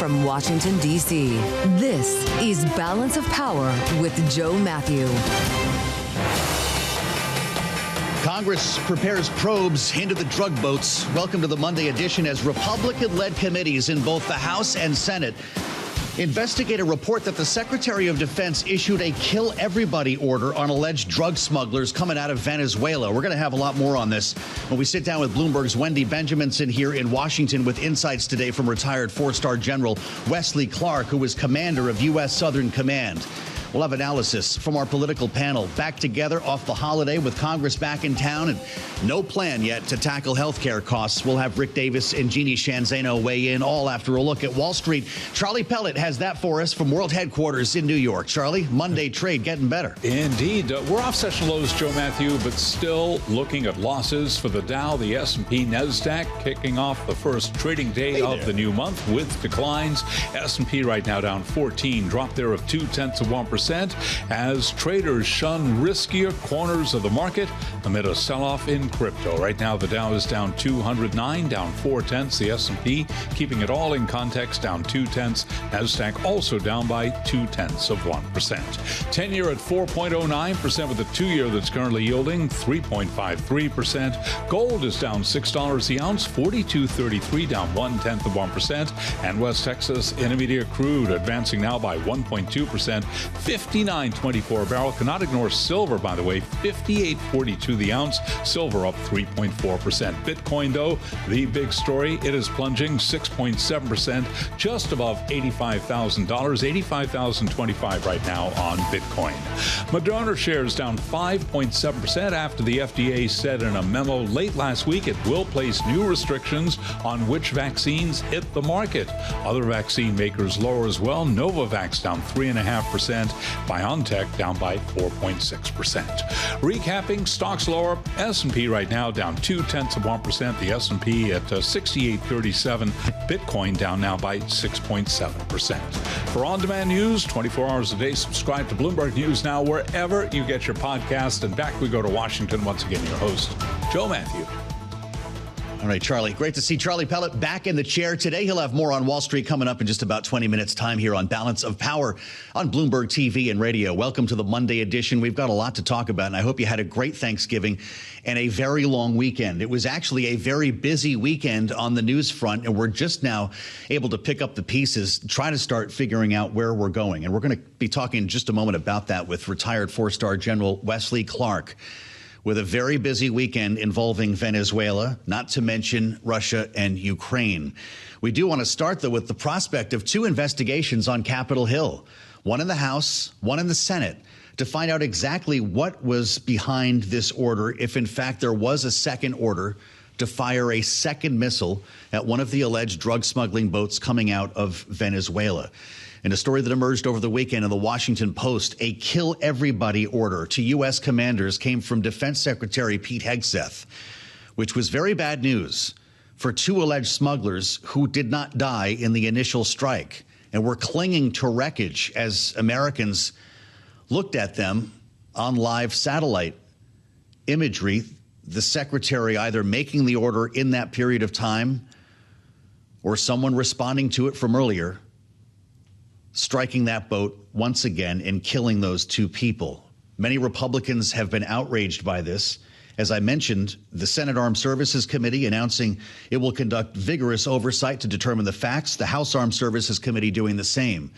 From Washington, D.C., this is Balance of Power with Joe Mathieu. Congress prepares probes into the drug boats. Welcome to the Monday edition as Republican-led committees in both the House and Senate investigate a report that the Secretary of Defense issued a kill everybody order on alleged drug smugglers coming out of Venezuela. We're going to have a lot more on this when we sit down with Bloomberg's Wendy Benjaminson here in Washington with insights today from retired four-star General Wesley Clark, who was commander of U.S. Southern Command. We'll have analysis from our political panel. Back together off the holiday with Congress back in town and no plan yet to tackle health care costs. We'll have Rick Davis and Jeanne Zaino weigh in, all after a look at Wall Street. Charlie Pellet has that for us from World Headquarters in New York. Charlie, Monday trade getting better. Indeed. We're off session lows, Joe Mathieu, but still looking at losses for the Dow, the S&P, NASDAQ, kicking off the first trading day of the new month with declines. S&P right now down 14, drop there of 0.2% as traders shun riskier corners of the market amid a sell-off in crypto. Right now, the Dow is down 209, down 0.4. The S&P, keeping it all in context, down 0.2. NASDAQ also down by 0.2%. 10-year at 4.09% with a 2-year that's currently yielding 3.53%. Gold is down $6 the ounce, 42.33, down 0.1%. And West Texas Intermediate crude advancing now by 1.2%. 59.24 a barrel. Cannot ignore silver, by the way, 58.42 the ounce. Silver up 3.4%. Bitcoin, though, the big story, it is plunging 6.7%, just above $85,000. $85,025 right now on Bitcoin. Moderna shares down 5.7% after the FDA said in a memo late last week it will place new restrictions on which vaccines hit the market. Other vaccine makers lower as well. Novavax down 3.5%. BioNTech down by 4.6%. Recapping, stocks lower. S&P right now down 0.2%. The S&P at 68.37. Bitcoin down now by 6.7%. For on-demand news, 24 hours a day, subscribe to Bloomberg News Now wherever you get your podcast. And back we go to Washington once again. Your host, Joe Mathieu. All right, Charlie. Great to see Charlie Pellet back in the chair today. He'll have more on Wall Street coming up in just about 20 minutes time here on Balance of Power on Bloomberg TV and radio. Welcome to the Monday edition. We've got a lot to talk about, and I hope you had a great Thanksgiving and a very long weekend. It was actually a very busy weekend on the news front, and we're just now able to pick up the pieces, try to start figuring out where we're going. And we're going to be talking in just a moment about that with retired four-star General Wesley Clark, with a very busy weekend involving Venezuela, not to mention Russia and Ukraine. We do want to start, though, with the prospect of two investigations on Capitol Hill, one in the House, one in the Senate, to find out exactly what was behind this order, if in fact there was a second order to fire a second missile at one of the alleged drug smuggling boats coming out of Venezuela. In a story that emerged over the weekend in the Washington Post, a kill everybody order to U.S. commanders came from Defense Secretary Pete Hegseth, which was very bad news for two alleged smugglers who did not die in the initial strike and were clinging to wreckage as Americans looked at them on live satellite imagery. The secretary either making the order in that period of time or someone responding to it from earlier, striking that boat once again and killing those two people. Many Republicans have been outraged by this. As I mentioned, the Senate Armed Services Committee announcing it will conduct vigorous oversight to determine the facts. The House Armed Services Committee doing the same.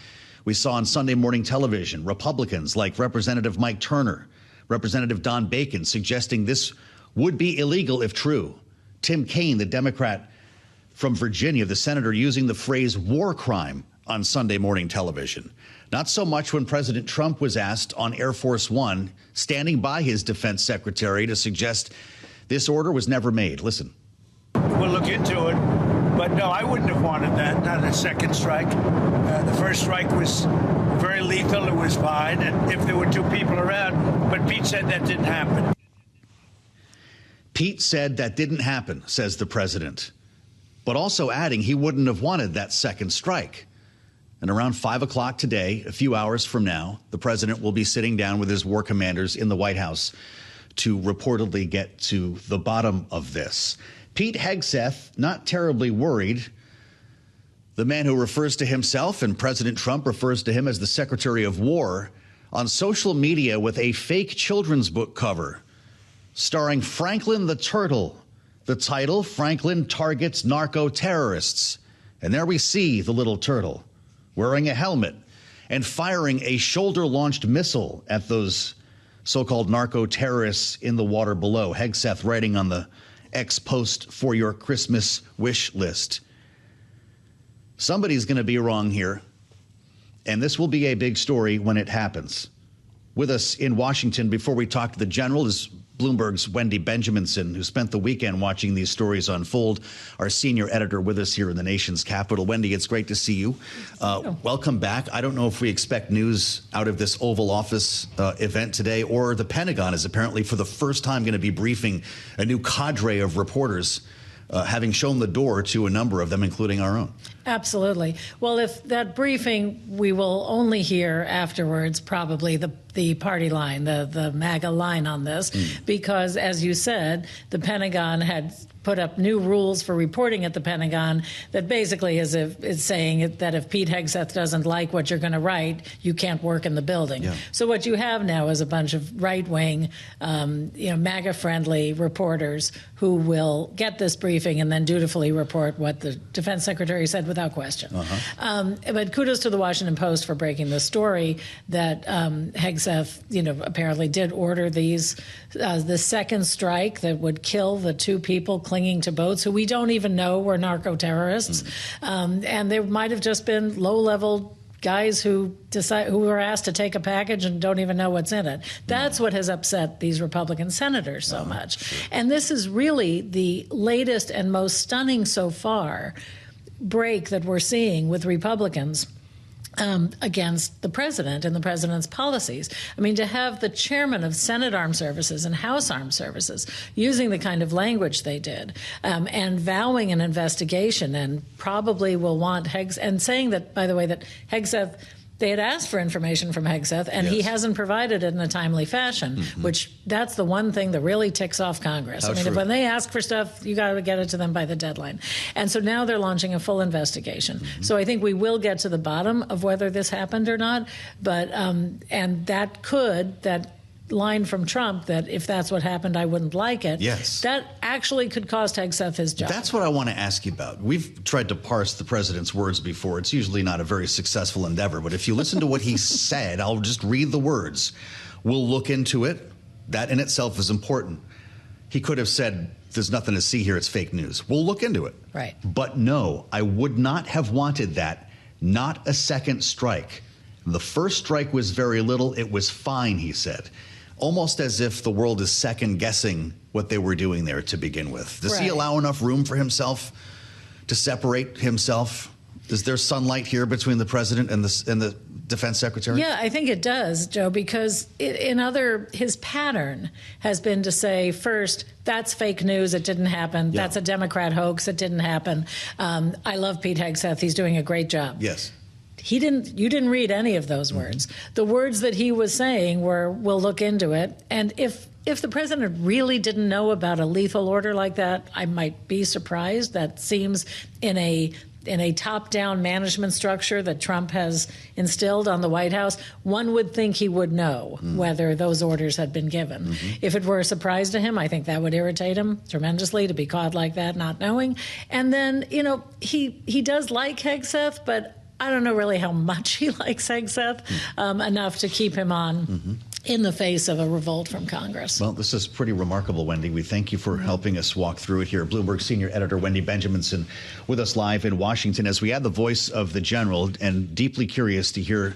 We saw on Sunday morning television Republicans like Representative Mike Turner, Representative Don Bacon suggesting this would be illegal if true. Tim Kaine, the Democrat from Virginia, the senator, using the phrase war crime on Sunday morning television. Not so much when President Trump was asked on Air Force One, standing by his defense secretary, to suggest this order was never made. Listen. We'll look into it. But no, I wouldn't have wanted that, not a second strike. The first strike was very lethal. It was fine. And if there were two people around, but Pete said that didn't happen. Pete said that didn't happen, says the president, but also adding he wouldn't have wanted that second strike. And around 5 o'clock today, a few hours from now, the president will be sitting down with his war commanders in the White House to reportedly get to the bottom of this. Pete Hegseth, not terribly worried The man who refers to himself, and President Trump refers to him as the Secretary of War, on social media with a fake children's book cover starring Franklin the Turtle. The title, Franklin Targets Narco-Terrorists. And there we see the little turtle wearing a helmet and firing a shoulder-launched missile at those so-called narco-terrorists in the water below. Hegseth writing on the X post for your Christmas wish list. Somebody's going to be wrong here, and this will be a big story when it happens. With us in Washington, before we talk to the general, is Bloomberg's Wendy Benjaminson, who spent the weekend watching these stories unfold, our senior editor with us here in the nation's capital. Wendy, it's great to see you. Welcome back. I don't know if we expect news out of this Oval Office event today, or the Pentagon is apparently for the first time going to be briefing a new cadre of reporters, having shown the door to a number of them, including our own. Absolutely. Well, if that briefing, we will only hear afterwards probably the party line, the MAGA line on this, because, as you said, the Pentagon had put up new rules for reporting at the Pentagon that basically is saying that if Pete Hegseth doesn't like what you're going to write, you can't work in the building. Yeah. So what you have now is a bunch of right-wing, MAGA-friendly reporters who will get this briefing and then dutifully report what the defense secretary said without question. But kudos to the Washington Post for breaking the story that Hegseth, apparently did order the second strike that would kill the two people clinging to boats who we don't even know were narco-terrorists. And they might have just been low-level guys who were asked to take a package and don't even know what's in it. That's what has upset these Republican senators so much. Sure. And this is really the latest and most stunning so far break that we're seeing with Republicans against the president and the president's policies. I mean, to have the chairman of Senate Armed Services and House Armed Services using the kind of language they did and vowing an investigation, and probably will want Hegseth, and saying that, by the way, that Hegseth, they had asked for information from Hegseth, and he hasn't provided it in a timely fashion, which that's the one thing that really ticks off Congress. When they ask for stuff, you got to get it to them by the deadline. And so now they're launching a full investigation. So I think we will get to the bottom of whether this happened or not. But and that line from Trump that if that's what happened, I wouldn't like it. Yes. That actually could cost Hegseth his job. That's what I want to ask you about. We've tried to parse the president's words before. It's usually not a very successful endeavor. But if you listen to what he said, I'll just read the words. We'll look into it. That in itself is important. He could have said, there's nothing to see here. It's fake news. We'll look into it. Right. But no, I would not have wanted that. Not a second strike. The first strike was very little. It was fine, he said. Almost as if the world is second-guessing what they were doing there to begin with. Does he allow enough room for himself to separate himself? Is there sunlight here between the president and the defense secretary? Yeah, I think it does, Joe, because his pattern has been to say, first, that's fake news, it didn't happen. Yeah. That's a Democrat hoax, it didn't happen. I love Pete Hegseth, he's doing a great job. Yes. You didn't read any of those words. The words that he was saying were, we'll look into it. And if the president really didn't know about a lethal order like that, I might be surprised. That seems in a top-down management structure that Trump has instilled on the White House, one would think he would know whether those orders had been given. If it were a surprise to him, I think that would irritate him tremendously to be caught like that, not knowing. And then, he does like Hegseth, but I don't know really how much he likes Hegseth, enough to keep him on in the face of a revolt from Congress. Well, this is pretty remarkable, Wendy. We thank you for helping us walk through it here. Bloomberg senior editor Wendy Benjaminson with us live in Washington as we add the voice of the general, and deeply curious to hear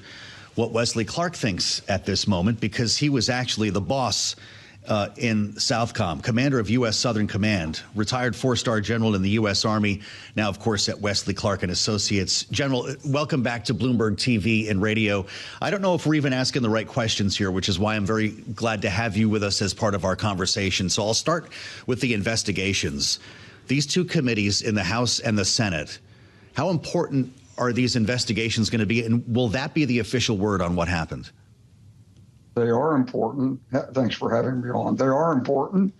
what Wesley Clark thinks at this moment, because he was actually the boss in Southcom, commander of U.S. Southern Command, retired four-star general in the U.S. Army, now, of course, at Wesley Clark and Associates. General, welcome back to Bloomberg TV and radio. I don't know if we're even asking the right questions here, which is why I'm very glad to have you with us as part of our conversation. So I'll start with the investigations. These two committees in the House and the Senate, how important are these investigations going to be, and will that be the official word on what happened? They are important. Thanks for having me on. They are important,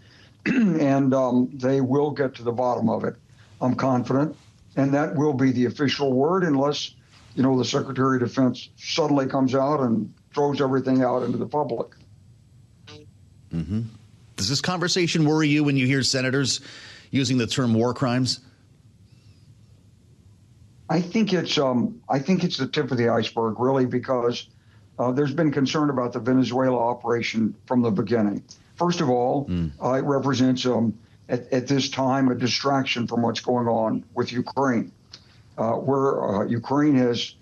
and they will get to the bottom of it. I'm confident. and that will be the official word unless, the Secretary of Defense suddenly comes out and throws everything out into the public. Mm-hmm. Does this conversation worry you when you hear senators using the term war crimes? I think it's the tip of the iceberg, really, because there's been concern about the Venezuela operation from the beginning. First of all, it represents at this time a distraction from what's going on with Ukraine, where Ukraine is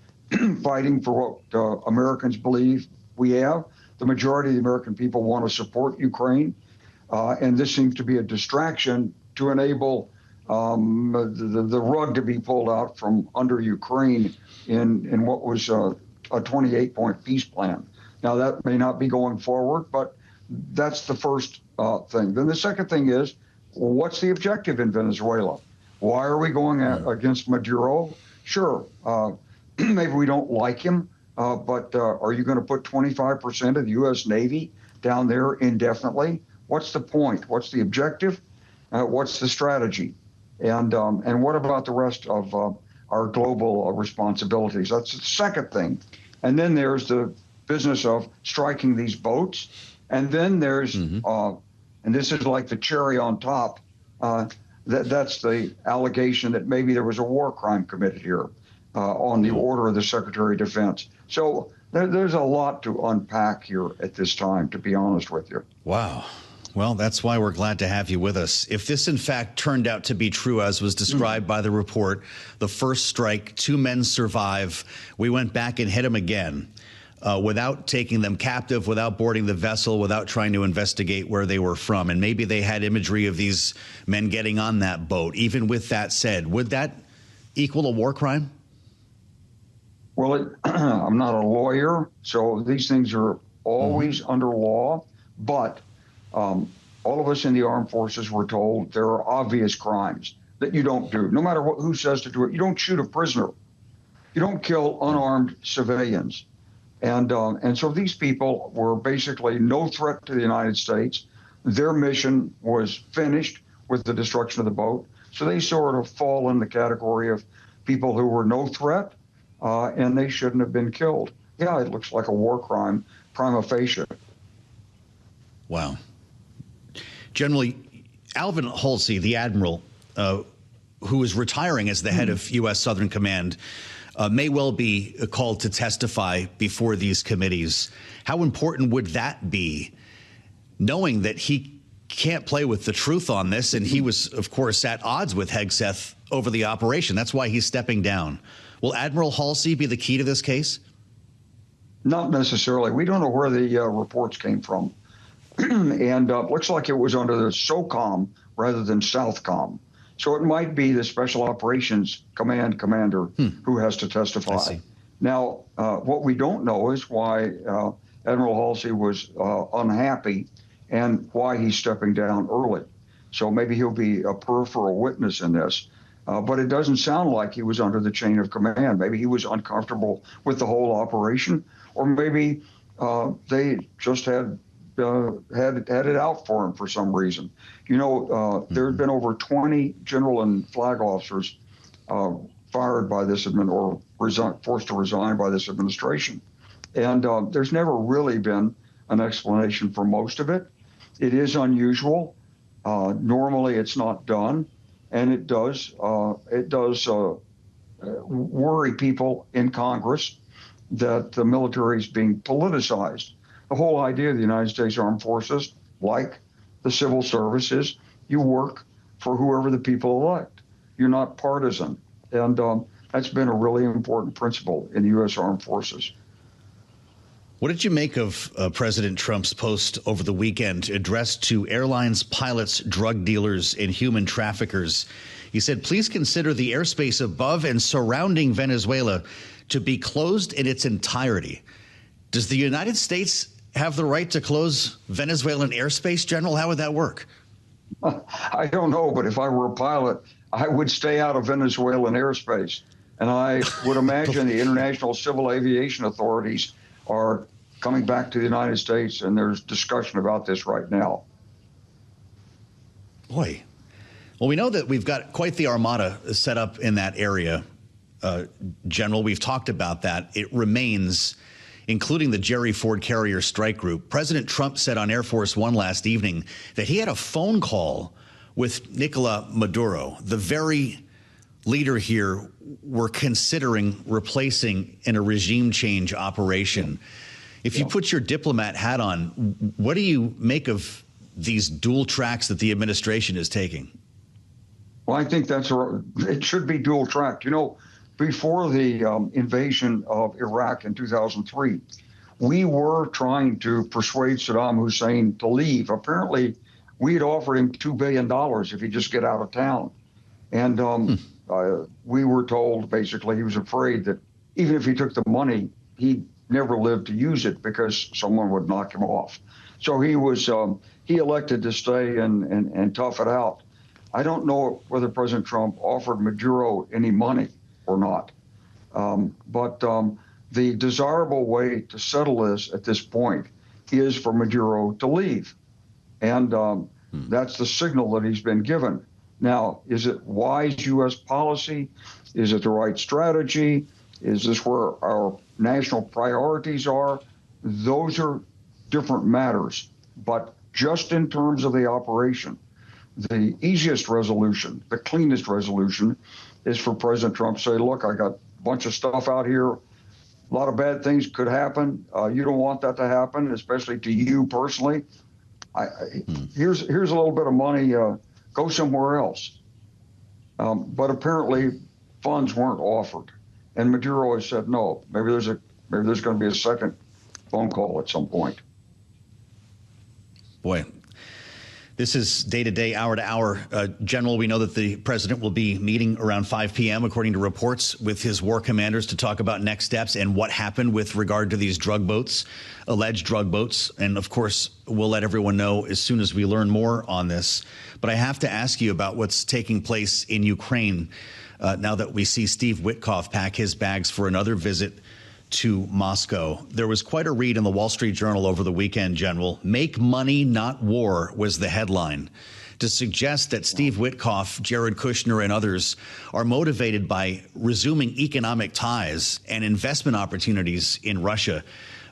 fighting for what Americans believe we have. The majority of the American people want to support Ukraine, and this seems to be a distraction to enable the rug to be pulled out from under Ukraine in what was a 28-point peace plan. Now, that may not be going forward, but that's the first thing. Then the second thing is, what's the objective in Venezuela? Why are we going against Maduro? Sure, maybe we don't like him, but are you going to put 25% of the U.S. Navy down there indefinitely? What's the point? What's the objective? What's the strategy? And what about the rest of our global responsibilities? That's the second thing. And then there's the business of striking these boats. And then there's, and this is like the cherry on top, that's the allegation that maybe there was a war crime committed here on the order of the Secretary of Defense. So there's a lot to unpack here at this time, to be honest with you. Wow. Well, that's why we're glad to have you with us. If this, in fact, turned out to be true, as was described by the report, the first strike, 2 men survive. We went back and hit them again without taking them captive, without boarding the vessel, without trying to investigate where they were from. And maybe they had imagery of these men getting on that boat. Even with that said, would that equal a war crime? Well, I'm not a lawyer, so these things are always under law. But all of us in the armed forces were told there are obvious crimes that you don't do. No matter who says to do it, you don't shoot a prisoner. You don't kill unarmed civilians. And so these people were basically no threat to the United States. Their mission was finished with the destruction of the boat. So they sort of fall in the category of people who were no threat, and they shouldn't have been killed. Yeah, it looks like a war crime, prima facie. Wow. General Alvin Halsey, the admiral, who is retiring as the head of U.S. Southern Command, may well be called to testify before these committees. How important would that be, knowing that he can't play with the truth on this? And he was, of course, at odds with Hegseth over the operation. That's why he's stepping down. Will Admiral Halsey be the key to this case? Not necessarily. We don't know where the reports came from. And looks like it was under the SOCOM rather than Southcom. So it might be the Special Operations Command commander who has to testify. Now, what we don't know is why Admiral Halsey was unhappy and why he's stepping down early. So maybe he'll be a peripheral witness in this. But it doesn't sound like he was under the chain of command. Maybe he was uncomfortable with the whole operation, or maybe they just had it out for him for some reason. There have been over 20 general and flag officers fired by this or forced to resign by this administration. And there's never really been an explanation for most of it. It is unusual. Normally it's not done. And it does worry people in Congress that the military is being politicized. The whole idea of the United States Armed Forces, like the civil service, is you work for whoever the people elect. You're not partisan. And that's been a really important principle in the U.S. Armed Forces. What did you make of President Trump's post over the weekend addressed to airlines, pilots, drug dealers, and human traffickers? He said, please consider the airspace above and surrounding Venezuela to be closed in its entirety. Does the United States have the right to close Venezuelan airspace, General? How would that work? I don't know, but if I were a pilot, I would stay out of Venezuelan airspace. And I would imagine the international civil aviation authorities are coming back to the United States, and there's discussion about this right now. Boy. Well, we know that we've got quite the armada set up in that area, General. We've talked about that. It remains, including the Jerry Ford Carrier Strike Group. President Trump said on Air Force One last evening that he had a phone call with Nicolas Maduro, the very leader here we're considering replacing in a regime change operation. If you put your diplomat hat on, what do you make of these dual tracks that the administration is taking? Well, I think it should be dual tracked. You know, before the invasion of Iraq in 2003, we were trying to persuade Saddam Hussein to leave. Apparently, we had offered him $2 billion if he'd just get out of town. And we were told, basically, he was afraid that even if he took the money, he'd never live to use it because someone would knock him off. So he elected to stay and tough it out. I don't know whether President Trump offered Maduro any money or not. But the desirable way to settle this at this point is for Maduro to leave. And that's the signal that he's been given. Now, is it wise U.S. policy? Is it the right strategy? Is this where our national priorities are? Those are different matters. But just in terms of the operation, the easiest resolution, the cleanest resolution, is for President Trump to say, look, I got a bunch of stuff out here. A lot of bad things could happen. You don't want that to happen, especially to you personally. Here's a little bit of money. Go somewhere else. But apparently funds weren't offered. And Maduro has said, no, maybe there's going to be a second phone call at some point. Boy, this is day to day, hour to hour. General, we know that the president will be meeting around 5 p.m., according to reports, with his war commanders to talk about next steps and what happened with regard to these drug boats, alleged drug boats. And of course, we'll let everyone know as soon as we learn more on this. But I have to ask you about what's taking place in Ukraine now that we see Steve Witkoff pack his bags for another visit to Moscow. There was quite a read in the Wall Street Journal over the weekend, General. Make money, not war, was the headline, to suggest that Steve Witkoff, Jared Kushner, and others are motivated by resuming economic ties and investment opportunities in Russia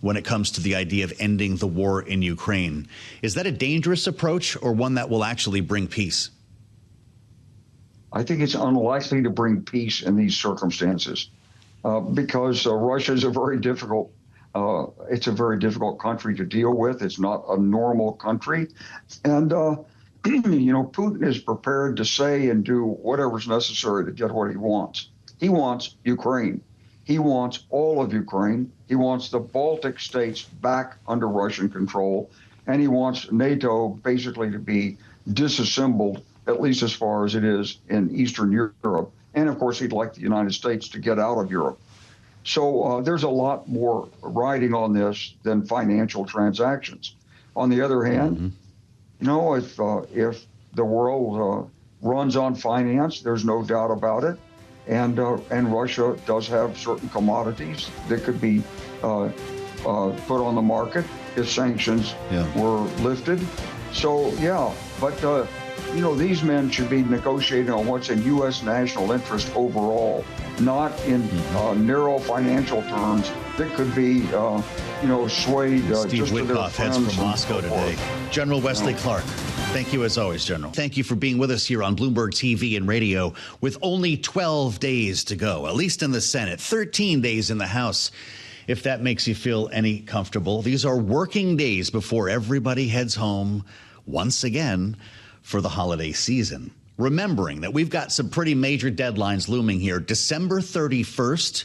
when it comes to the idea of ending the war in Ukraine. Is that a dangerous approach or one that will actually bring peace? I think it's unlikely to bring peace in these circumstances. Because Russia is a very difficult country to deal with. It's not a normal country. And, Putin is prepared to say and do whatever's necessary to get what he wants. He wants Ukraine. He wants all of Ukraine. He wants the Baltic states back under Russian control. And he wants NATO basically to be disassembled, at least as far as it is in Eastern Europe. And, of course, he'd like the United States to get out of Europe. So there's a lot more riding on this than financial transactions. On the other hand, if the world runs on finance, there's no doubt about it. And Russia does have certain commodities that could be put on the market if sanctions were lifted. So, but these men should be negotiating on what's in U.S. national interest overall, not in narrow financial terms that could be, swayed Steve just to their Witkoff friends heads from Moscow today. General Wesley Clark, thank you as always, General. Thank you for being with us here on Bloomberg TV and radio with only 12 days to go, at least in the Senate, 13 days in the House. If that makes you feel any comfortable, these are working days before everybody heads home once again for the holiday season. Remembering that we've got some pretty major deadlines looming here. December 31st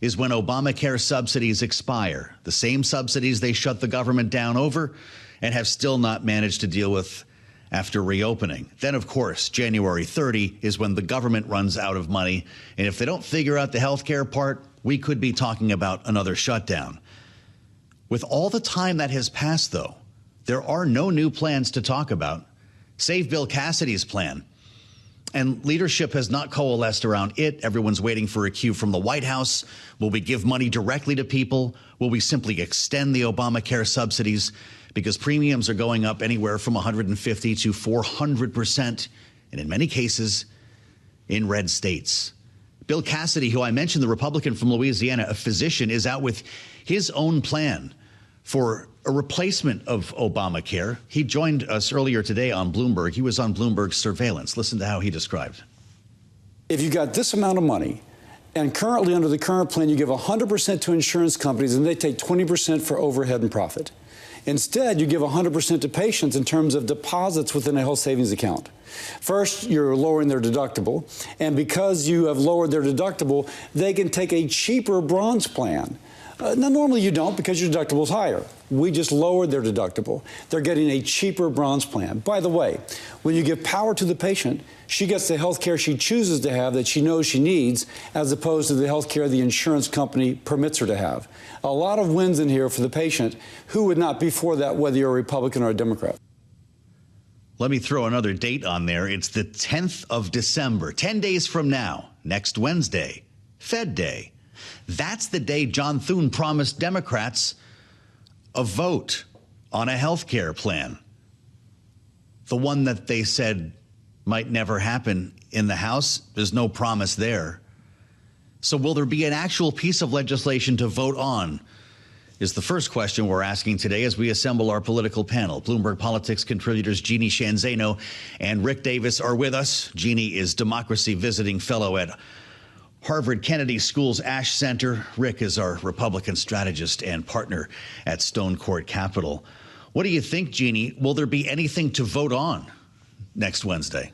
is when Obamacare subsidies expire, the same subsidies they shut the government down over and have still not managed to deal with after reopening. Then, of course, January 30 is when the government runs out of money. And if they don't figure out the health care part, we could be talking about another shutdown. With all the time that has passed, though, there are no new plans to talk about, save Bill Cassidy's plan. And leadership has not coalesced around it. Everyone's waiting for a cue from the White House. Will we give money directly to people? Will we simply extend the Obamacare subsidies? Because premiums are going up anywhere from 150 to 400% and in many cases, in red states. Bill Cassidy, who I mentioned, the Republican from Louisiana, a physician, is out with his own plan for a replacement of Obamacare. He joined us earlier today on Bloomberg. He was on Bloomberg's surveillance. Listen to how he described. If you got this amount of money, and currently under the current plan, you give 100% to insurance companies and they take 20% for overhead and profit. Instead, you give 100% to patients in terms of deposits within a health savings account. First, you're lowering their deductible, and because you have lowered their deductible, they can take a cheaper bronze plan. Now, normally you don't because your deductible is higher. We just lowered their deductible. They're getting a cheaper bronze plan. By the way, when you give power to the patient, she gets the health care she chooses to have that she knows she needs, as opposed to the health care the insurance company permits her to have. A lot of wins in here for the patient, who would not be for that, whether you're a Republican or a Democrat. Let me throw another date on there. It's the 10th of December, 10 days from now, next Wednesday, Fed Day. That's the day John Thune promised Democrats a vote on a health care plan. The one that they said might never happen in the House. There's no promise there. So will there be an actual piece of legislation to vote on? Is the first question we're asking today as we assemble our political panel. Bloomberg Politics contributors Jeanne Zaino and Rick Davis are with us. Jeanne is Democracy Visiting Fellow at Harvard Kennedy School's Ash Center. Rick is our Republican strategist and partner at Stonecourt Capital. What do you think, Jeanne? Will there be anything to vote on next Wednesday?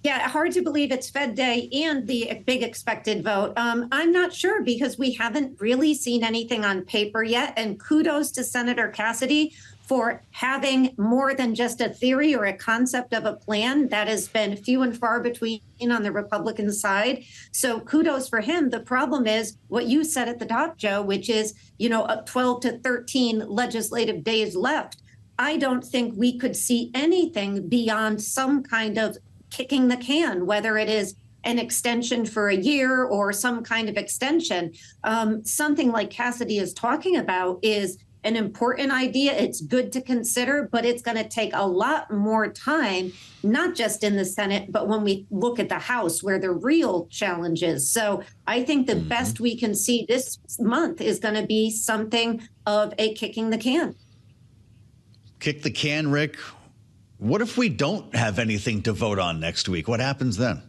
Yeah, hard to believe it's Fed Day and the big expected vote. I'm not sure because we haven't really seen anything on paper yet. And kudos to Senator Cassidy for having more than just a theory or a concept of a plan. That has been few and far between on the Republican side. So kudos for him. The problem is what you said at the top, Joe, which is, 12 to 13 legislative days left. I don't think we could see anything beyond some kind of kicking the can, whether it is an extension for a year or some kind of extension. Something like Cassidy is talking about is an important idea. It's good to consider, but it's going to take a lot more time, not just in the Senate, but when we look at the House where the real challenge is. So I think the best we can see this month is going to be something of a kicking the can. Kick the can, Rick. What if we don't have anything to vote on next week? What happens then?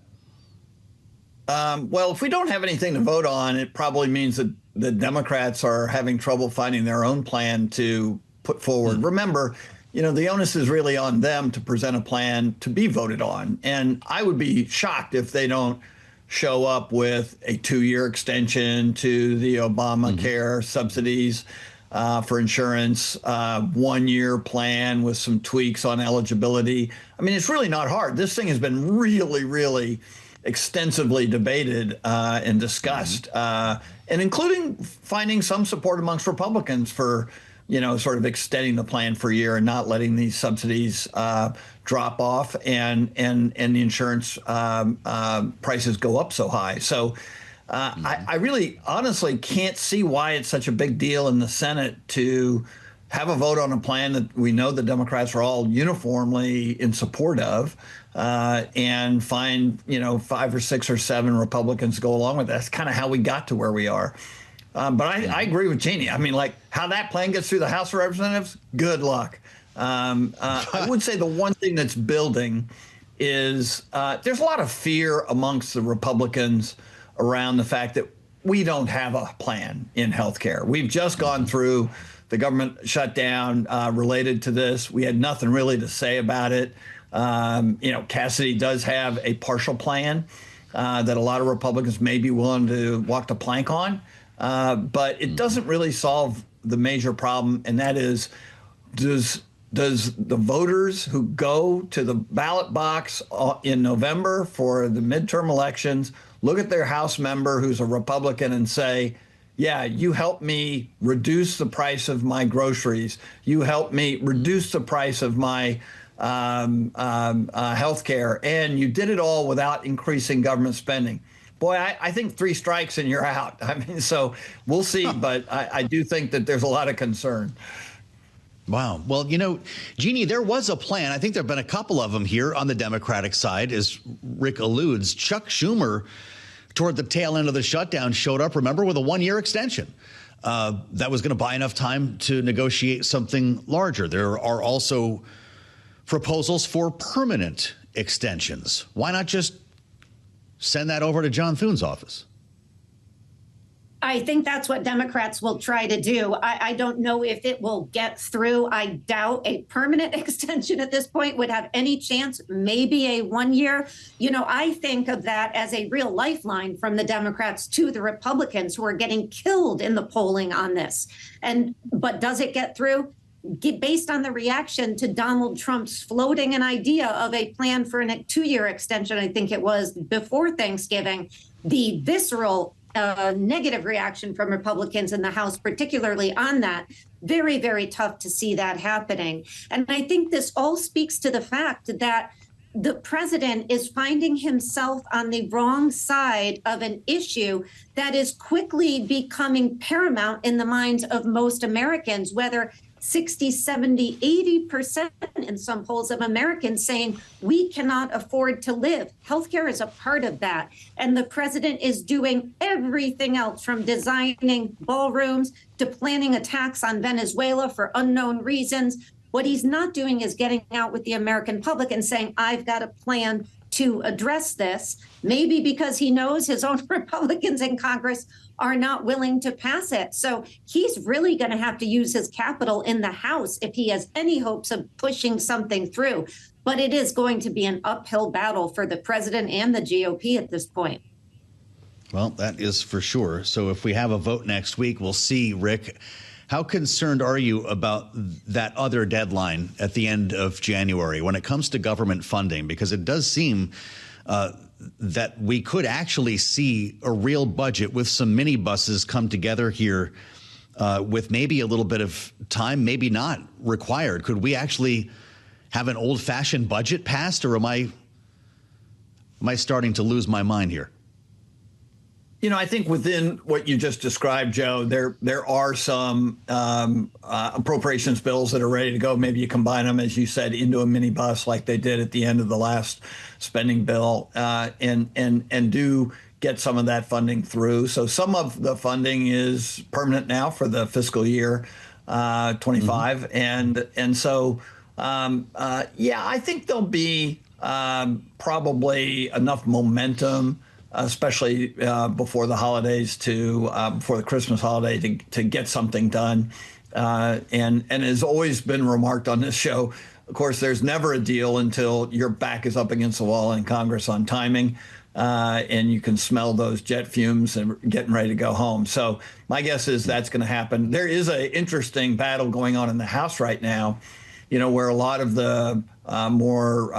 Well, if we don't have anything to vote on, it probably means that the Democrats are having trouble finding their own plan to put forward. Remember, the onus is really on them to present a plan to be voted on. And I would be shocked if they don't show up with a 2-year extension to the Obamacare subsidies for insurance, 1-year plan with some tweaks on eligibility. I mean, it's really not hard. This thing has been really, really extensively debated and discussed, and including finding some support amongst Republicans for, sort of extending the plan for a year and not letting these subsidies drop off and the insurance prices go up so high. So I really honestly can't see why it's such a big deal in the Senate to have a vote on a plan that we know the Democrats are all uniformly in support of, and find, 5 or 6 or 7 Republicans to go along with that. That's kind of how we got to where we are. But I agree with Jeanne. I mean, like, how that plan gets through the House of Representatives, good luck. I would say the one thing that's building is there's a lot of fear amongst the Republicans around the fact that we don't have a plan in healthcare. We've just gone through the government shutdown related to this. We had nothing really to say about it. Cassidy does have a partial plan that a lot of Republicans may be willing to walk the plank on, but it doesn't really solve the major problem, and that is, does the voters who go to the ballot box in November for the midterm elections look at their House member who's a Republican and say, yeah, you helped me reduce the price of my groceries. You helped me reduce the price of my health care. And you did it all without increasing government spending. Boy, I think 3 strikes and you're out. I mean, so we'll see. But I do think that there's a lot of concern. Wow. Well, Jeanne, there was a plan. I think there have been a couple of them here on the Democratic side, as Rick alludes. Chuck Schumer, toward the tail end of the shutdown, showed up, remember, with a one-year extension. That was going to buy enough time to negotiate something larger. There are also proposals for permanent extensions. Why not just send that over to John Thune's office? I think that's what Democrats will try to do. I don't know if it will get through. I doubt a permanent extension at this point would have any chance, maybe a 1 year. I think of that as a real lifeline from the Democrats to the Republicans who are getting killed in the polling on this. But does it get through? Based on the reaction to Donald Trump's floating an idea of a plan for a 2-year extension, I think it was before Thanksgiving, the visceral negative reaction from Republicans in the House, particularly on that. Very, very tough to see that happening. And I think this all speaks to the fact that the president is finding himself on the wrong side of an issue that is quickly becoming paramount in the minds of most Americans, whether 60, 70, 80% in some polls of Americans saying we cannot afford to live. Healthcare is a part of that. And the president is doing everything else from designing ballrooms to planning attacks on Venezuela for unknown reasons. What he's not doing is getting out with the American public and saying, I've got a plan to address this, maybe because he knows his own Republicans in Congress are not willing to pass it. So he's really going to have to use his capital in the House if he has any hopes of pushing something through. But it is going to be an uphill battle for the president and the GOP at this point. Well, that is for sure. So if we have a vote next week, we'll see, Rick. How concerned are you about that other deadline at the end of January when it comes to government funding? Because it does seem that we could actually see a real budget with some minibuses come together here with maybe a little bit of time, maybe not required. Could we actually have an old-fashioned budget passed, or am I starting to lose my mind here? I think within what you just described, Joe, there are some appropriations bills that are ready to go. Maybe you combine them, as you said, into a minibus like they did at the end of the last spending bill, and do get some of that funding through. So some of the funding is permanent now for the fiscal year 25, and so I think there'll be probably enough momentum, especially before the holidays before the Christmas holiday to get something done. And has always been remarked on this show, of course, there's never a deal until your back is up against the wall in Congress on timing, and you can smell those jet fumes and getting ready to go home. So my guess is that's going to happen. There is an interesting battle going on in the House right now, where a lot of the more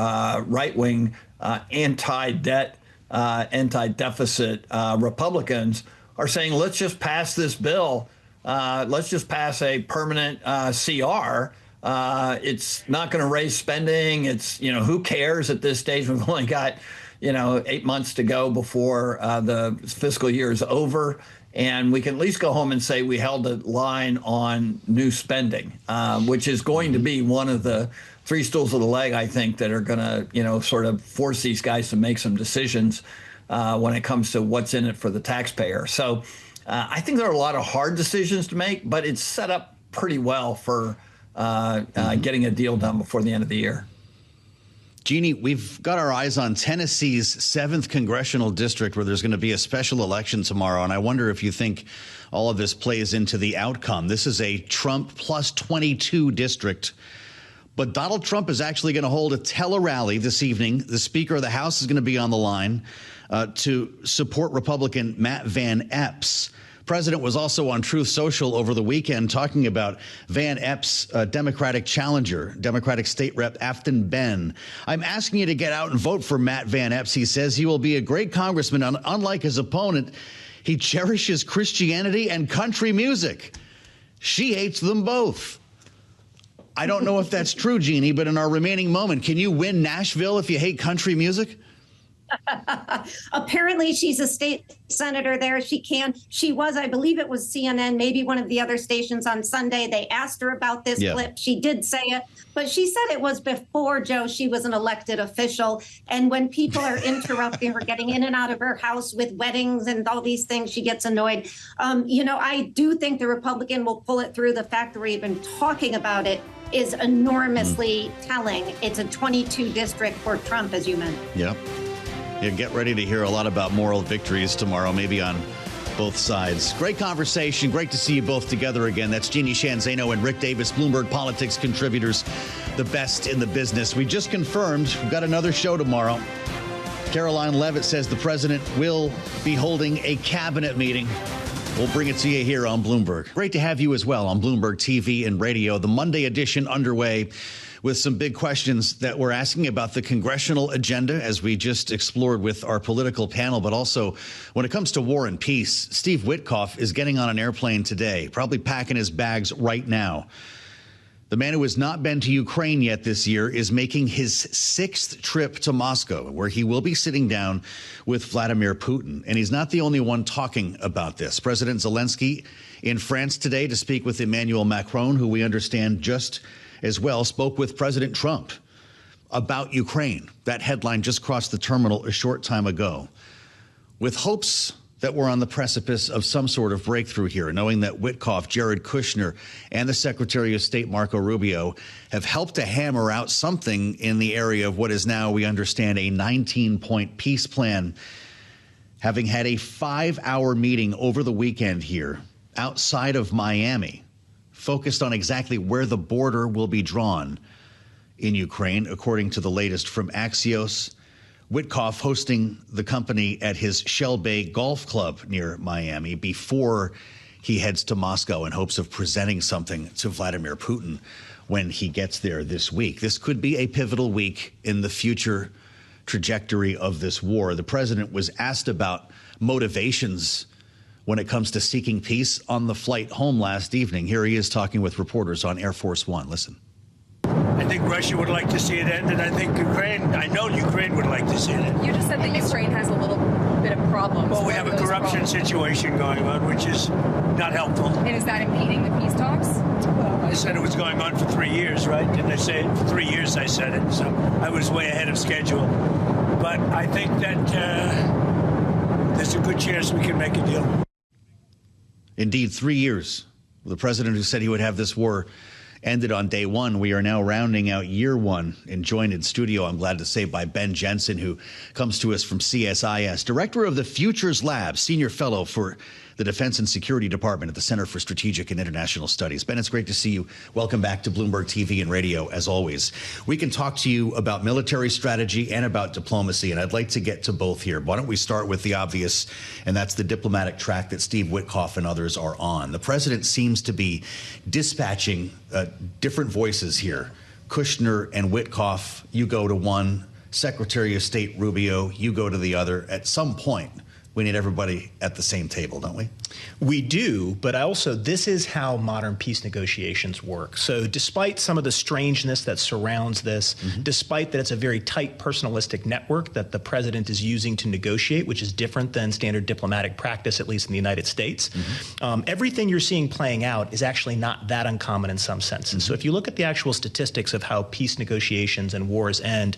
right-wing anti-debt anti-deficit Republicans are saying, let's just pass this bill. Let's just pass a permanent CR. It's not going to raise spending. It's, who cares at this stage? We've only got, 8 months to go before the fiscal year is over. And we can at least go home and say we held the line on new spending, which is going to be one of the three stools of the leg, I think, that are going to, sort of force these guys to make some decisions when it comes to what's in it for the taxpayer. So I think there are a lot of hard decisions to make, but it's set up pretty well for getting a deal done before the end of the year. Jeanne, we've got our eyes on Tennessee's 7th congressional district, where there's going to be a special election tomorrow. And I wonder if you think all of this plays into the outcome. This is a Trump plus 22 district. But Donald Trump is actually going to hold a tele-rally this evening. The Speaker of the House is going to be on the line to support Republican Matt Van Epps. President was also on Truth Social over the weekend talking about Van Epps' Democratic challenger, Democratic State Rep Afton Ben. I'm asking you to get out and vote for Matt Van Epps. He says he will be a great congressman. Unlike his opponent, he cherishes Christianity and country music. She hates them both. I don't know if that's true, Jeanne, but in our remaining moment, can you win Nashville if you hate country music? Apparently, she's a state senator there. She was, I believe it was CNN, maybe one of the other stations on Sunday. They asked her about this clip. She did say it, but she said it was before, Joe, she was an elected official. And when people are interrupting her, getting in and out of her house with weddings and all these things, she gets annoyed. I do think the Republican will pull it through. The fact that we're even talking about it is enormously telling. It's a 22 district for Trump, as you mentioned. Yep. Yeah, get ready to hear a lot about moral victories tomorrow, maybe on both sides. Great conversation. Great to see you both together again. That's Jeanne, Zaino, and Rick Davis, Bloomberg Politics contributors, the best in the business. We just confirmed we've got another show tomorrow. Caroline Leavitt says the president will be holding a cabinet meeting. We'll bring it to you here on Bloomberg. Great to have you as well on Bloomberg TV and radio. The Monday edition underway with some big questions that we're asking about the congressional agenda, as we just explored with our political panel. But also, when it comes to war and peace, Steve Witkoff is getting on an airplane today, probably packing his bags right now. The man who has not been to Ukraine yet this year is making his 6th trip to Moscow, where he will be sitting down with Vladimir Putin. And he's not the only one talking about this. President Zelensky in France today to speak with Emmanuel Macron, who we understand just as well spoke with President Trump about Ukraine. That headline just crossed the terminal a short time ago, with hopes that we're on the precipice of some sort of breakthrough here, knowing that Witkoff, Jared Kushner, and the Secretary of State, Marco Rubio, have helped to hammer out something in the area of what is now, we understand, a 19-point peace plan, having had a 5-hour meeting over the weekend here outside of Miami, focused on exactly where the border will be drawn in Ukraine, according to the latest from Axios. Witkoff hosting the company at his Shell Bay Golf Club near Miami before he heads to Moscow in hopes of presenting something to Vladimir Putin when he gets there this week. This could be a pivotal week in the future trajectory of this war. The president was asked about motivations when it comes to seeking peace on the flight home last evening. Here he is talking with reporters on Air Force One. Listen. I think Russia would like to see it end, and I think I know Ukraine would like to see it end. You just said that Ukraine has a little bit of problems. Well, we have a corruption situation going on, which is not helpful. And is that impeding the peace talks? Well, I said it was going on for 3 years, right? Didn't I say it? For 3 years I said it, so I was way ahead of schedule. But I think that there's a good chance we can make a deal. Indeed, 3 years. The president who said he would have this war ended on day one. We are now rounding out year one, and joined in studio, I'm glad to say, by Ben Jensen, who comes to us from CSIS, director of the Futures Lab, senior fellow for the Defense and Security Department at the Center for Strategic and International Studies. Ben, it's great to see you. Welcome back to Bloomberg TV and radio, as always. We can talk to you about military strategy and about diplomacy, and I'd like to get to both here. Why don't we start with the obvious, and that's the diplomatic track that Steve Witkoff and others are on. The president seems to be dispatching different voices here. Kushner and Witkoff, you go to one. Secretary of State Rubio, you go to the other. At some point, we need everybody at the same table, don't we? We do, but also this is how modern peace negotiations work. So despite some of the strangeness that surrounds this, despite that it's a very tight personalistic network that the president is using to negotiate, which is different than standard diplomatic practice, at least in the United States, everything you're seeing playing out is actually not that uncommon in some senses. So if you look at the actual statistics of how peace negotiations and wars end,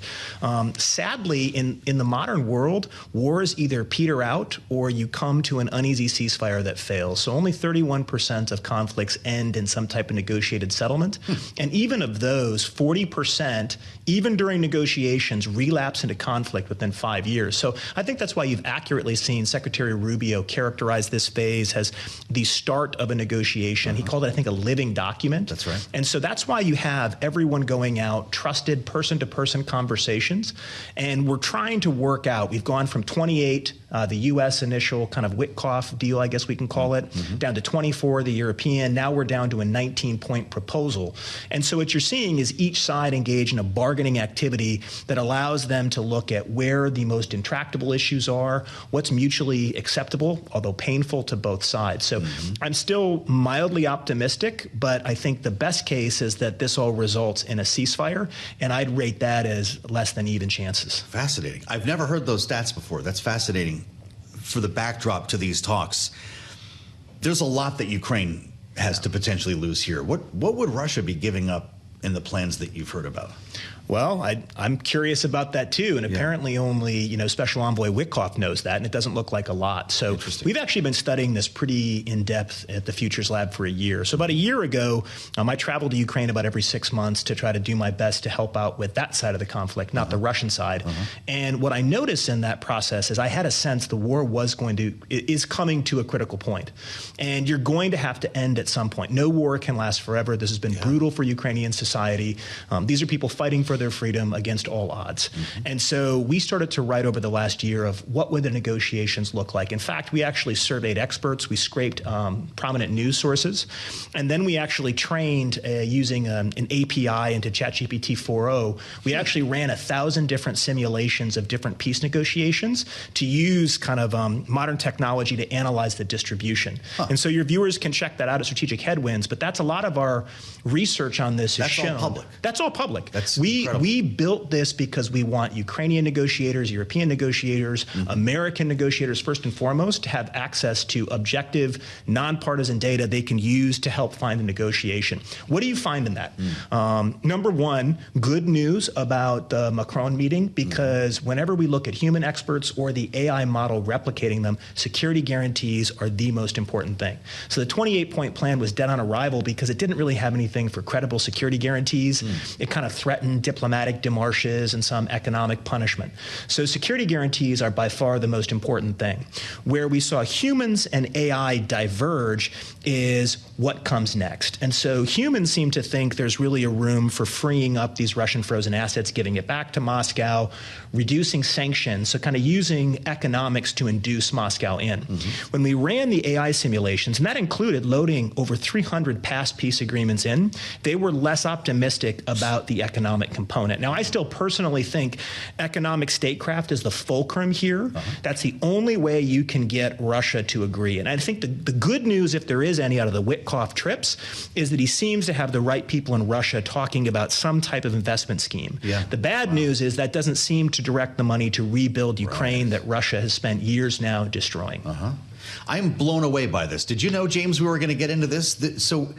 sadly, in the modern world, wars either peter out or you come to an uneasy ceasefire that fails. So only 31% of conflicts end in some type of negotiated settlement. And even of those, 40%, even during negotiations, relapse into conflict within 5 years. So I think that's why you've accurately seen Secretary Rubio characterize this phase as the start of a negotiation. He called it, I think, a living document. That's right. And so that's why you have everyone going out, trusted person-to-person conversations. And we're trying to work out, we've gone from 28, the U.S. initial kind of Witkoff deal, I guess we can call it, down to 24, the European. Now we're down to a 19-point proposal. And so what you're seeing is each side engage in a bargaining activity that allows them to look at where the most intractable issues are, what's mutually acceptable, although painful to both sides. So I'm still mildly optimistic, but I think the best case is that this all results in a ceasefire, and I'd rate that as less than even chances. Fascinating. I've never heard those stats before. That's fascinating for the backdrop to these talks. There's a lot that Ukraine has to potentially lose here. What would Russia be giving up in the plans that you've heard about? Well, I'm curious about that too, and apparently only Special Envoy Witkoff knows that, and it doesn't look like a lot. So we've actually been studying this pretty in depth at the Futures Lab for a year. So about a year ago, I traveled to Ukraine about every 6 months to try to do my best to help out with that side of the conflict, not the Russian side. And what I noticed in that process is I had a sense the war is coming to a critical point, and you're going to have to end at some point. No war can last forever. This has been brutal for Ukrainian society. These are people fighting for their freedom against all odds. And so we started to write over the last year of what would the negotiations look like. In fact, we actually surveyed experts. We scraped prominent news sources. And then we actually trained using an API into ChatGPT 4.0. We actually ran 1,000 different simulations of different peace negotiations to use kind of modern technology to analyze the distribution. And so your viewers can check that out at Strategic Headwinds, but that's a lot of our research on this is shown. All public. That's all public. That's we built this because we want Ukrainian negotiators, European negotiators, American negotiators first and foremost to have access to objective, nonpartisan data they can use to help find a negotiation. What do you find in that? Number one, good news about the Macron meeting, because whenever we look at human experts or the AI model replicating them, security guarantees are the most important thing. So the 28-point plan was dead on arrival because it didn't really have anything for credible security guarantees. It kind of threatened diplomatic démarches and some economic punishment. So security guarantees are by far the most important thing. Where we saw humans and AI diverge is what comes next. And so humans seem to think there's really a room for freeing up these Russian frozen assets, giving it back to Moscow, reducing sanctions, so kind of using economics to induce Moscow in. When we ran the AI simulations, and that included loading over 300 past peace agreements in, they were less optimistic about the economic component. Now, I still personally think economic statecraft is the fulcrum here. That's the only way you can get Russia to agree. And I think the good news, if there is any out of the Witkoff trips, is that he seems to have the right people in Russia talking about some type of investment scheme. The bad news is that doesn't seem to direct the money to rebuild Ukraine that Russia has spent years now destroying. I'm blown away by this. Did you know, James, we were going to get into this? So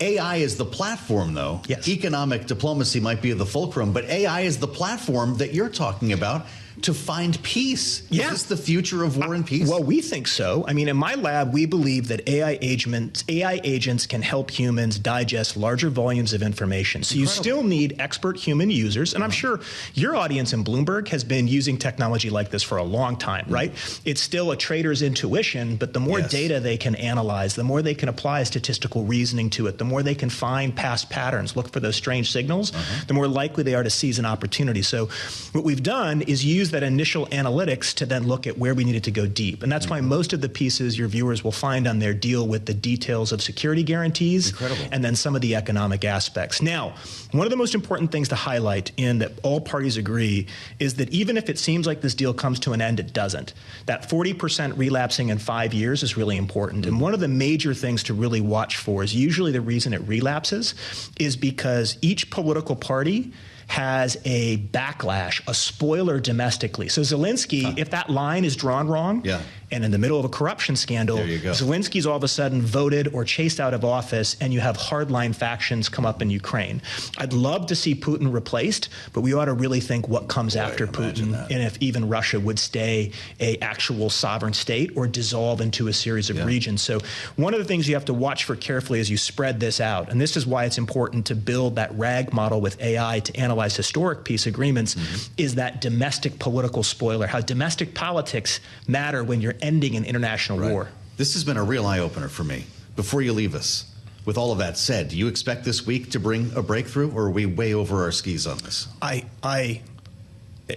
AI is the platform, though. Economic diplomacy might be the fulcrum, but AI is the platform that you're talking about to find peace. Is this the future of war and peace? Well, we think so. I mean, in my lab, we believe that AI agents can help humans digest larger volumes of information. So you still need expert human users. And I'm sure your audience in Bloomberg has been using technology like this for a long time, right? It's still a trader's intuition, but the more data they can analyze, the more they can apply statistical reasoning to it, the more they can find past patterns, look for those strange signals, the more likely they are to seize an opportunity. So what we've done is use that initial analytics to then look at where we needed to go deep. And that's why most of the pieces your viewers will find on there deal with the details of security guarantees and then some of the economic aspects. Now, one of the most important things to highlight in that all parties agree is that even if it seems like this deal comes to an end, it doesn't. That 40% relapsing in 5 years is really important. And one of the major things to really watch for is usually the reason it relapses is because each political party has a backlash, a spoiler domestically. So Zelensky, if that line is drawn wrong, and in the middle of a corruption scandal, Zelensky's all of a sudden voted or chased out of office, and you have hardline factions come up in Ukraine. I'd love to see Putin replaced, but we ought to really think what comes after Putin, and if even Russia would stay a actual sovereign state or dissolve into a series of regions. So one of the things you have to watch for carefully as you spread this out, and this is why it's important to build that RAG model with AI to analyze historic peace agreements, is that domestic political spoiler, how domestic politics matter when you're ending an international war. This has been a real eye-opener for me. Before you leave us, with all of that said, do you expect this week to bring a breakthrough, or are we way over our skis on this?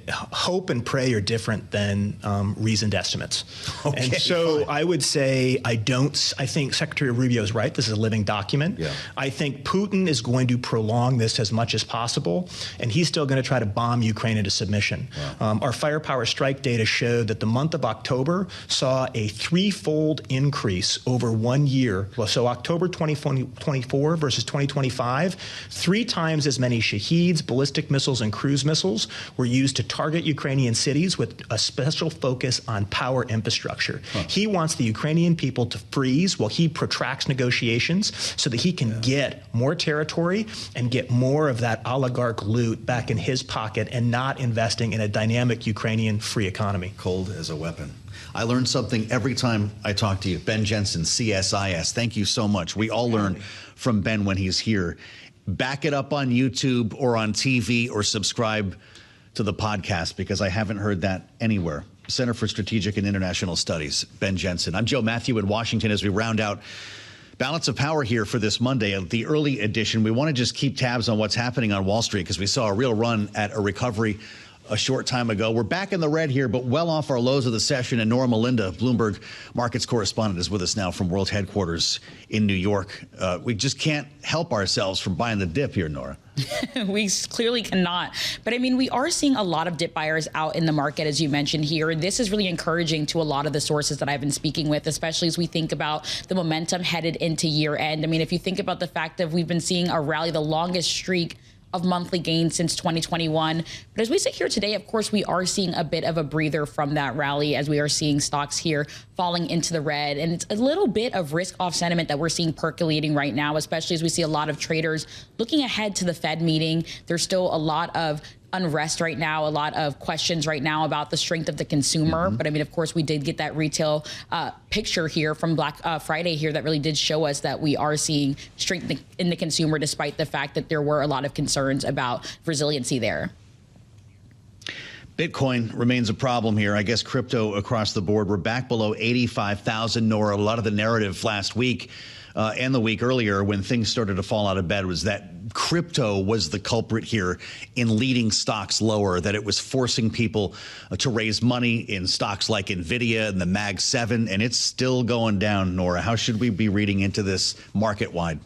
hope and pray are different than reasoned estimates. Okay, and so fine. I would say I think Secretary Rubio is right. This is a living document. Yeah. I think Putin is going to prolong this as much as possible, and he's still going to try to bomb Ukraine into submission. Wow. Our firepower strike data showed that the month of October saw a threefold increase over 1 year. Well, so October 2024 versus 2025, 3 times as many Shaheeds, ballistic missiles, and cruise missiles were used to target Ukrainian cities with a special focus on power infrastructure. He wants the Ukrainian people to freeze while he protracts negotiations so that he can get more territory and get more of that oligarch loot back in his pocket and not investing in a dynamic Ukrainian free economy. Cold as a weapon. I learn something every time I talk to you. Ben Jensen, CSIS, thank you so much. We all learn from Ben when he's here. Back it up on YouTube or on TV or subscribe to the podcast, because I haven't heard that anywhere. Center for Strategic and International Studies, Ben Jensen. I'm Joe Mathieu in Washington as we round out Balance of Power here for this Monday, the early edition. We want to just keep tabs on what's happening on Wall Street because we saw a real run at a recovery a short time ago. We're back in the red here, but well off our lows of the session. And Norah, Mulinda, Bloomberg markets correspondent, is with us now from World Headquarters in New York. We just can't help ourselves from buying the dip here, Norah. We clearly cannot. But I mean, we are seeing a lot of dip buyers out in the market, as you mentioned here. This is really encouraging to a lot of the sources that I've been speaking with, especially as we think about the momentum headed into year end. I mean, if you think about the fact that we've been seeing a rally, the longest streak of monthly gains since 2021. But as we sit here today, of course, we are seeing a bit of a breather from that rally as we are seeing stocks here falling into the red. And it's a little bit of risk off sentiment that we're seeing percolating right now, especially as we see a lot of traders looking ahead to the Fed meeting. There's still a lot of unrest right now, a lot of questions right now about the strength of the consumer. But I mean, of course, we did get that retail picture here from Black Friday here that really did show us that we are seeing strength in the consumer, despite the fact that there were a lot of concerns about resiliency there. Bitcoin remains a problem here. I guess crypto across the board. We're back below 85,000, Norah. A lot of the narrative last week and the week earlier when things started to fall out of bed was that crypto was the culprit here in leading stocks lower, that it was forcing people to raise money in stocks like NVIDIA and the Mag 7, and it's still going down, Norah. How should we be reading into this market-wide?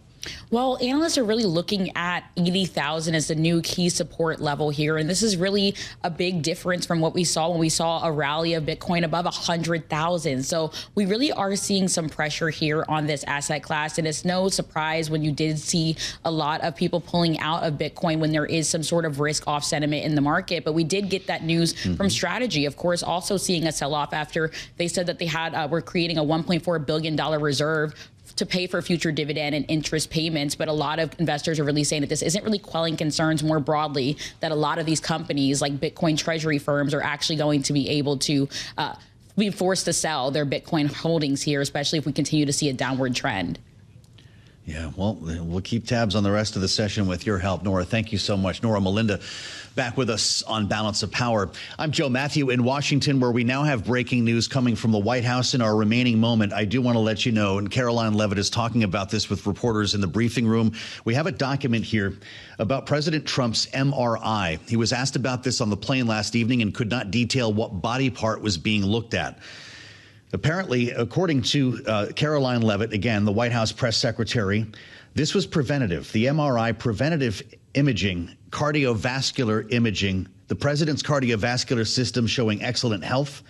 Well, analysts are really looking at 80,000 as the new key support level here. And this is really a big difference from what we saw when we saw a rally of Bitcoin above 100,000. So we really are seeing some pressure here on this asset class. And it's no surprise when you did see a lot of people pulling out of Bitcoin when there is some sort of risk off sentiment in the market. But we did get that news from Strategy, of course, also seeing a sell off after they said that they had were creating a $1.4 billion reserve to pay for future dividend and interest payments. But a lot of investors are really saying that this isn't really quelling concerns more broadly, that a lot of these companies like Bitcoin treasury firms are actually going to be able to be forced to sell their Bitcoin holdings here, especially if we continue to see a downward trend. Yeah, well, we'll keep tabs on the rest of the session with your help, Norah. Thank you so much. Norah, Mulinda, back with us on Balance of Power. I'm Joe Mathieu in Washington, where we now have breaking news coming from the White House. In our remaining moment, I do want to let you know, and Caroline Levitt is talking about this with reporters in the briefing room. We have a document here about President Trump's MRI. He was asked about this on the plane last evening and could not detail what body part was being looked at. Apparently, according to Caroline Levitt, again, the White House press secretary, this was preventative. The MRI, preventative imaging, cardiovascular imaging, the president's cardiovascular system showing excellent health,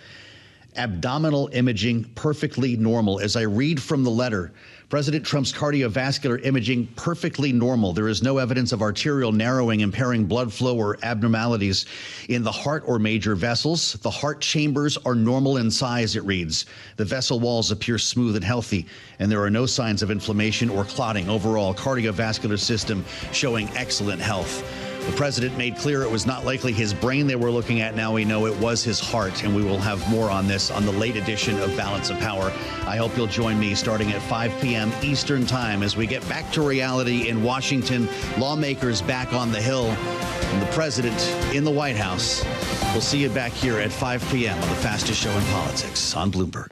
abdominal imaging, perfectly normal. As I read from the letter, President Trump's cardiovascular imaging, perfectly normal. There is no evidence of arterial narrowing, impairing blood flow, or abnormalities in the heart or major vessels. The heart chambers are normal in size, it reads. The vessel walls appear smooth and healthy, and there are no signs of inflammation or clotting. Overall, cardiovascular system showing excellent health. The president made clear it was not likely his brain they were looking at. Now we know it was his heart, and we will have more on this on the late edition of Balance of Power. I hope you'll join me starting at 5 p.m. Eastern Time as we get back to reality in Washington. Lawmakers back on the Hill, and the president in the White House. We'll see you back here at 5 p.m. on the fastest show in politics on Bloomberg.